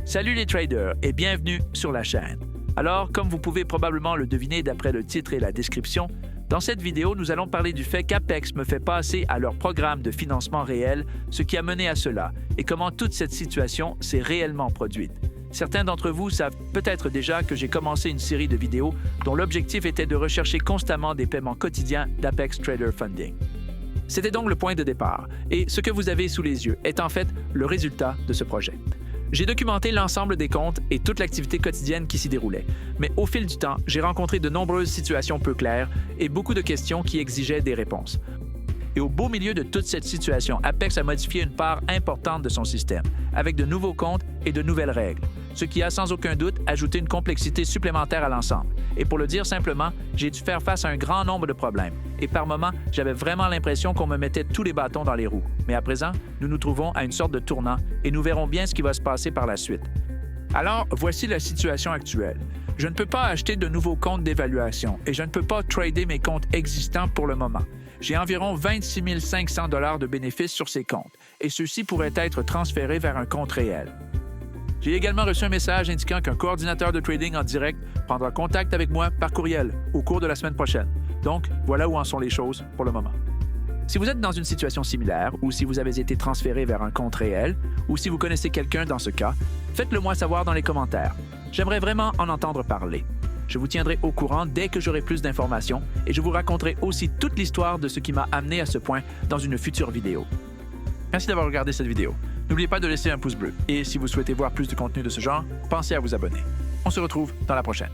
Salut les traders et bienvenue sur la chaîne. Alors, comme vous pouvez probablement le deviner d'après le titre et la description, dans cette vidéo, nous allons parler du fait qu'Apex me fait passer à leur programme de financement réel, ce qui a mené à cela, et comment toute cette situation s'est réellement produite. Certains d'entre vous savent peut-être déjà que j'ai commencé une série de vidéos dont l'objectif était de rechercher constamment des paiements quotidiens d'Apex Trader Funding. C'était donc le point de départ, et ce que vous avez sous les yeux est en fait le résultat de ce projet. J'ai documenté l'ensemble des comptes et toute l'activité quotidienne qui s'y déroulait, mais au fil du temps, j'ai rencontré de nombreuses situations peu claires et beaucoup de questions qui exigeaient des réponses. Et au beau milieu de toute cette situation, Apex a modifié une part importante de son système, avec de nouveaux comptes et de nouvelles règles, ce qui a sans aucun doute ajouté une complexité supplémentaire à l'ensemble. Et pour le dire simplement, j'ai dû faire face à un grand nombre de problèmes. Et par moments, j'avais vraiment l'impression qu'on me mettait tous les bâtons dans les roues. Mais à présent, nous nous trouvons à une sorte de tournant et nous verrons bien ce qui va se passer par la suite. Alors, voici la situation actuelle. Je ne peux pas acheter de nouveaux comptes d'évaluation et je ne peux pas trader mes comptes existants pour le moment. J'ai environ 26 500 $ de bénéfices sur ces comptes et ceux-ci pourraient être transférés vers un compte réel. J'ai également reçu un message indiquant qu'un coordinateur de trading en direct prendra contact avec moi par courriel au cours de la semaine prochaine. Donc, voilà où en sont les choses pour le moment. Si vous êtes dans une situation similaire ou si vous avez été transféré vers un compte réel ou si vous connaissez quelqu'un dans ce cas, faites-le moi savoir dans les commentaires. J'aimerais vraiment en entendre parler. Je vous tiendrai au courant dès que j'aurai plus d'informations et je vous raconterai aussi toute l'histoire de ce qui m'a amené à ce point dans une future vidéo. Merci d'avoir regardé cette vidéo. N'oubliez pas de laisser un pouce bleu et si vous souhaitez voir plus de contenu de ce genre, pensez à vous abonner. On se retrouve dans la prochaine.